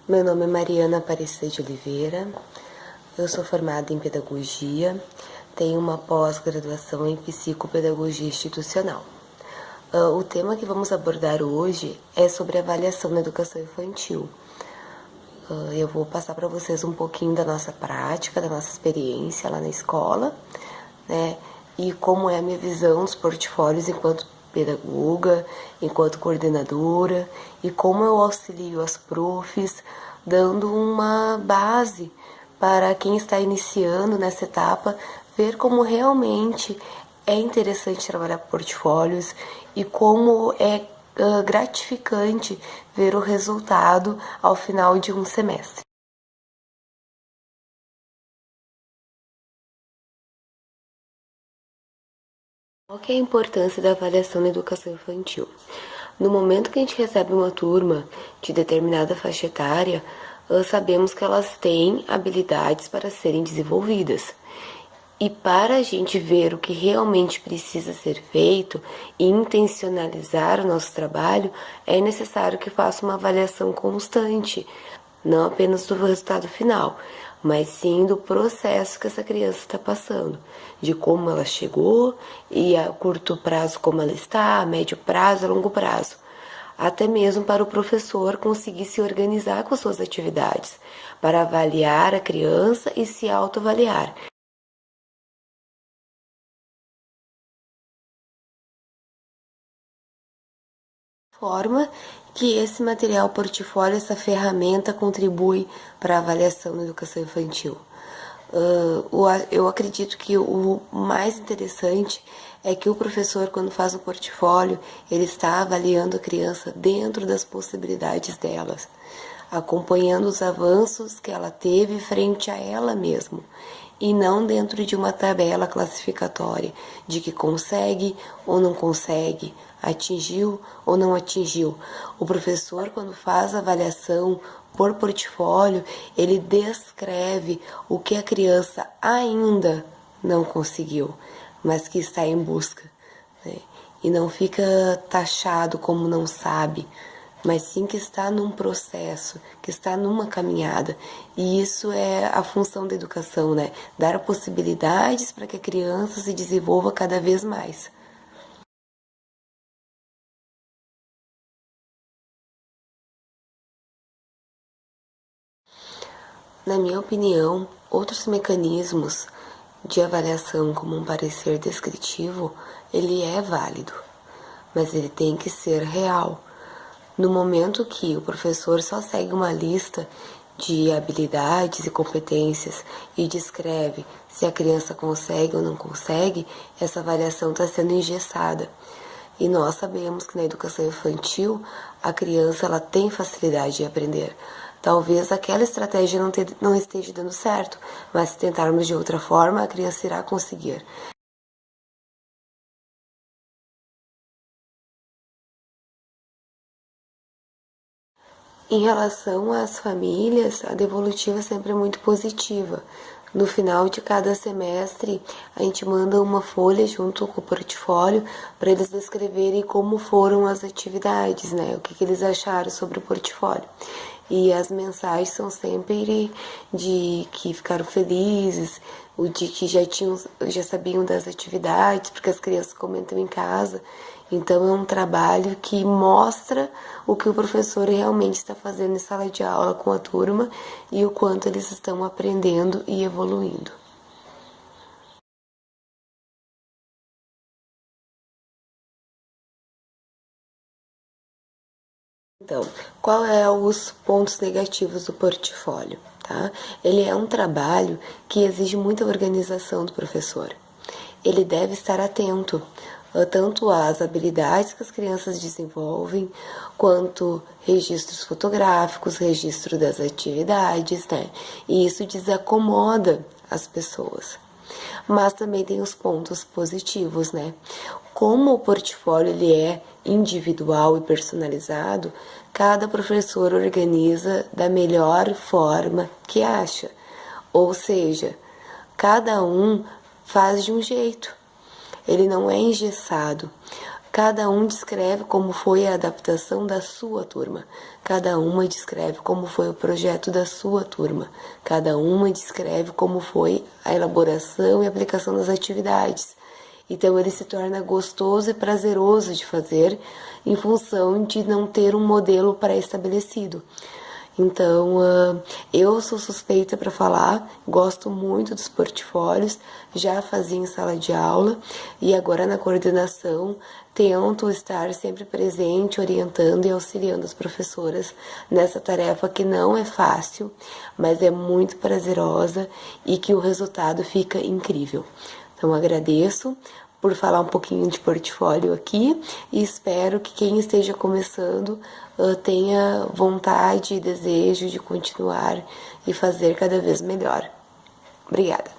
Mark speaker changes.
Speaker 1: Meu nome é Mariana Aparecida de Oliveira, eu sou formada em Pedagogia, tenho uma pós-graduação em Psicopedagogia Institucional. O tema que vamos abordar hoje é sobre avaliação na educação infantil. Eu vou passar para vocês um pouquinho da nossa prática, da nossa experiência lá na escola, né? E como é a minha visão dos portfólios enquanto pedagoga, enquanto coordenadora, e como eu auxilio as profs, dando uma base para quem está iniciando nessa etapa, ver como realmente é interessante trabalhar portfólios e como é gratificante ver o resultado ao final de um semestre. Qual que é a importância da avaliação na educação infantil? No momento que a gente recebe uma turma de determinada faixa etária, sabemos que elas têm habilidades para serem desenvolvidas. E para a gente ver o que realmente precisa ser feito e intencionalizar o nosso trabalho, é necessário que faça uma avaliação constante, não apenas do resultado final, mas sim do processo que essa criança está passando, de como ela chegou e a curto prazo como ela está, a médio prazo, a longo prazo. Até mesmo para o professor conseguir se organizar com suas atividades, para avaliar a criança e se autoavaliar. Forma que esse material portfólio, essa ferramenta contribui para a avaliação na educação infantil. Eu acredito que o mais interessante é que o professor, quando faz o portfólio, ele está avaliando a criança dentro das possibilidades delas, acompanhando os avanços que ela teve frente a ela mesma, e não dentro de uma tabela classificatória de que consegue ou não consegue, atingiu ou não atingiu. O professor, quando faz a avaliação por portfólio, ele descreve o que a criança ainda não conseguiu, mas que está em busca, né? E não fica taxado como não sabe, mas sim que está num processo, que está numa caminhada. E isso é a função da educação, né? Dar possibilidades para que a criança se desenvolva cada vez mais. Na minha opinião, outros mecanismos de avaliação, como um parecer descritivo, ele é válido, mas ele tem que ser real. No momento que o professor só segue uma lista de habilidades e competências e descreve se a criança consegue ou não consegue, essa avaliação está sendo engessada. E nós sabemos que na educação infantil a criança ela tem facilidade de aprender. Talvez aquela estratégia não esteja dando certo, mas se tentarmos de outra forma, a criança irá conseguir. Em relação às famílias, a devolutiva sempre é muito positiva. No final de cada semestre, a gente manda uma folha junto com o portfólio para eles descreverem como foram as atividades, né? O que eles acharam sobre o portfólio. E as mensagens são sempre de que ficaram felizes, o de que já sabiam das atividades, porque as crianças comentam em casa. Então é um trabalho que mostra o que o professor realmente está fazendo em sala de aula com a turma e o quanto eles estão aprendendo e evoluindo. Então, qual é os pontos negativos do portfólio, tá? Ele é um trabalho que exige muita organização do professor. Ele deve estar atento tanto às habilidades que as crianças desenvolvem, quanto registros fotográficos, registro das atividades, né? E isso desacomoda as pessoas. Mas também tem os pontos positivos, né? Como o portfólio ele é individual e personalizado, cada professor organiza da melhor forma que acha. Ou seja, cada um faz de um jeito. Ele não é engessado. Cada um descreve como foi a adaptação da sua turma. Cada uma descreve como foi o projeto da sua turma. Cada uma descreve como foi a elaboração e aplicação das atividades. Então ele se torna gostoso e prazeroso de fazer em função de não ter um modelo pré-estabelecido. Então, eu sou suspeita para falar, gosto muito dos portfólios, já fazia em sala de aula e agora na coordenação tento estar sempre presente, orientando e auxiliando as professoras nessa tarefa que não é fácil, mas é muito prazerosa e que o resultado fica incrível. Então, agradeço por falar um pouquinho de portfólio aqui e espero que quem esteja começando tenha vontade e desejo de continuar e fazer cada vez melhor. Obrigada.